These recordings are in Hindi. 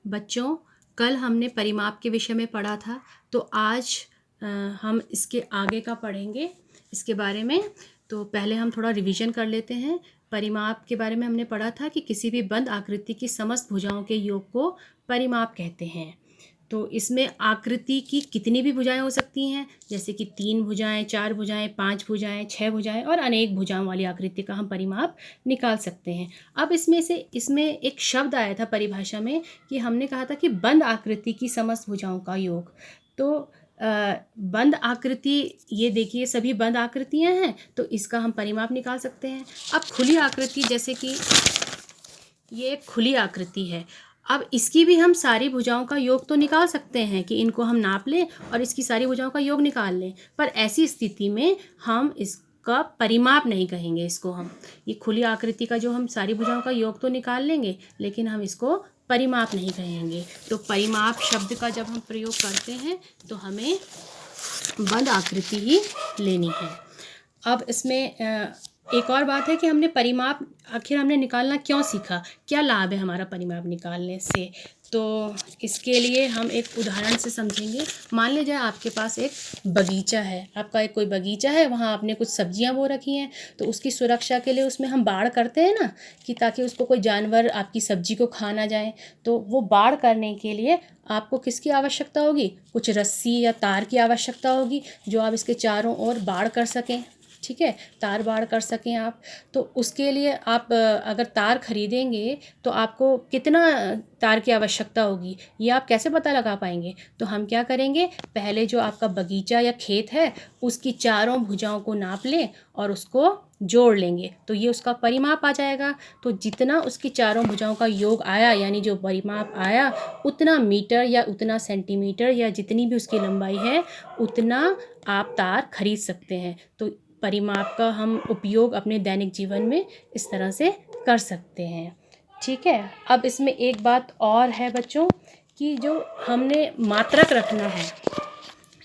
बच्चों, कल हमने परिमाप के विषय में पढ़ा था, तो आज हम इसके आगे का पढ़ेंगे इसके बारे में। तो पहले हम थोड़ा रिवीजन कर लेते हैं। परिमाप के बारे में हमने पढ़ा था कि किसी भी बंद आकृति की समस्त भुजाओं के योग को परिमाप कहते हैं। तो इसमें आकृति की कितनी भी भुजाएं हो सकती हैं, जैसे कि 3 भुजाएं, 4 भुजाएं, 5 भुजाएं, 6 भुजाएं और अनेक भुजाओं वाली आकृति का हम परिमाप निकाल सकते हैं। अब इसमें एक शब्द आया था परिभाषा में कि हमने कहा था कि बंद आकृति की समस्त भुजाओं का योग। तो बंद आकृति, ये देखिए सभी बंद आकृतियां हैं, तो इसका हम परिमाप निकाल सकते हैं। अब खुली आकृति, जैसे कि ये एक खुली आकृति है, अब इसकी भी हम सारी भुजाओं का योग तो निकाल सकते हैं कि इनको हम नाप लें और इसकी सारी भुजाओं का योग निकाल लें, पर ऐसी स्थिति में हम इसका परिमाप नहीं कहेंगे। इसको हम, ये खुली आकृति का जो हम सारी भुजाओं का योग तो निकाल लेंगे, लेकिन हम इसको परिमाप नहीं कहेंगे। तो परिमाप शब्द का जब हम प्रयोग करते हैं तो हमें बंद आकृति ही लेनी है। अब इसमें एक और बात है कि हमने परिमाप आखिर हमने निकालना क्यों सीखा, क्या लाभ है हमारा परिमाप निकालने से। तो इसके लिए हम एक उदाहरण से समझेंगे। मान लीजिए आपके पास एक बगीचा है, आपका एक कोई बगीचा है, वहाँ आपने कुछ सब्जियाँ बो रखी हैं, तो उसकी सुरक्षा के लिए उसमें हम बाड़ करते हैं ना, कि ताकि उसको कोई जानवर आपकी सब्जी को खा ना जाए। तो वो बाड़ करने के लिए आपको किसकी आवश्यकता होगी, कुछ रस्सी या तार की आवश्यकता होगी, जो आप इसके चारों ओर बाड़ कर सकें। ठीक है, तार बाड़ कर सकें आप। तो उसके लिए आप अगर तार खरीदेंगे तो आपको कितना तार की आवश्यकता होगी, ये आप कैसे पता लगा पाएंगे। तो हम क्या करेंगे, पहले जो आपका बगीचा या खेत है उसकी चारों भुजाओं को नाप लें और उसको जोड़ लेंगे, तो ये उसका परिमाप आ जाएगा। तो जितना उसकी चारों भुजाओं का योग आया, यानी जो परिमाप आया, उतना मीटर या उतना सेंटीमीटर या जितनी भी उसकी लंबाई है, उतना आप तार खरीद सकते हैं। तो परिमाप का हम उपयोग अपने दैनिक जीवन में इस तरह से कर सकते हैं। ठीक है, अब इसमें एक बात और है बच्चों, कि जो हमने मात्रक रखना है,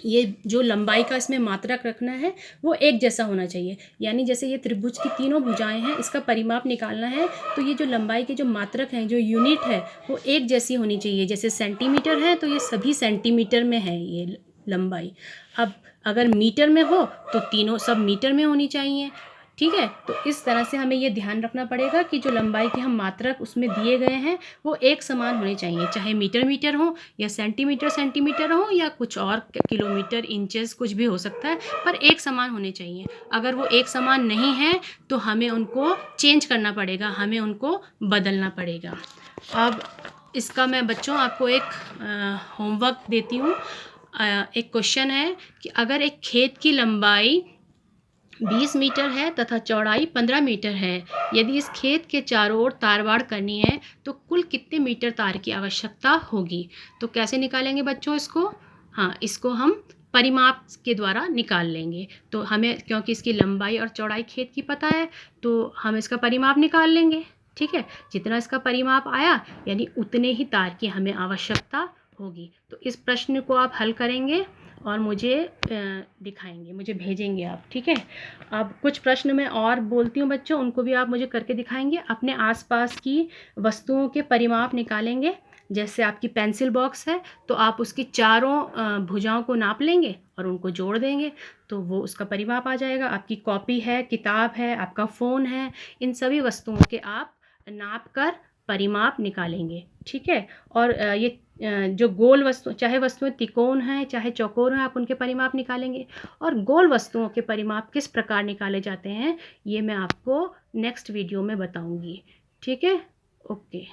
ये जो लंबाई का इसमें मात्रक रखना है वो एक जैसा होना चाहिए। यानी जैसे ये त्रिभुज की तीनों भुजाएं हैं, इसका परिमाप निकालना है, तो ये जो लंबाई के जो मात्रक हैं, जो यूनिट है, वो एक जैसी होनी चाहिए। जैसे सेंटीमीटर है तो ये सभी सेंटीमीटर में है ये लंबाई। अब अगर मीटर में हो तो तीनों सब मीटर में होनी चाहिए। ठीक है, तो इस तरह से हमें ये ध्यान रखना पड़ेगा कि जो लंबाई के हम मात्रक उसमें दिए गए हैं वो एक समान होने चाहिए, चाहे मीटर मीटर हो या सेंटीमीटर सेंटीमीटर हो या कुछ और किलोमीटर इंचेस कुछ भी हो सकता है, पर एक समान होने चाहिए। अगर वो एक समान नहीं है तो हमें उनको चेंज करना पड़ेगा, हमें उनको बदलना पड़ेगा। अब इसका मैं बच्चों आपको एक होमवर्क देती हूँ। एक क्वेश्चन है कि अगर एक खेत की लंबाई 20 मीटर है तथा चौड़ाई 15 मीटर है, यदि इस खेत के चारों ओर तारबाड़ करनी है तो कुल कितने मीटर तार की आवश्यकता होगी। तो कैसे निकालेंगे बच्चों इसको, हाँ, इसको हम परिमाप के द्वारा निकाल लेंगे। तो हमें, क्योंकि इसकी लंबाई और चौड़ाई खेत की पता है, तो हम इसका परिमाप निकाल लेंगे। ठीक है, जितना इसका परिमाप आया यानी उतने ही तार की हमें आवश्यकता होगी। तो इस प्रश्न को आप हल करेंगे और मुझे दिखाएंगे, मुझे भेजेंगे आप। ठीक है, अब कुछ प्रश्न मैं और बोलती हूँ बच्चों, उनको भी आप मुझे करके दिखाएंगे। अपने आसपास की वस्तुओं के परिमाप निकालेंगे। जैसे आपकी पेंसिल बॉक्स है तो आप उसकी चारों भुजाओं को नाप लेंगे और उनको जोड़ देंगे, तो वो उसका परिमाप आ जाएगा। आपकी कॉपी है, किताब है, आपका फ़ोन है, इन सभी वस्तुओं के आप नाप कर परिमाप निकालेंगे। ठीक है, और ये जो गोल वस्तु, चाहे वस्तुएं त्रिकोण हैं चाहे चौकोर हैं, आप उनके परिमाप निकालेंगे। और गोल वस्तुओं के परिमाप किस प्रकार निकाले जाते हैं ये मैं आपको नेक्स्ट वीडियो में बताऊंगी। ठीक है, ओके।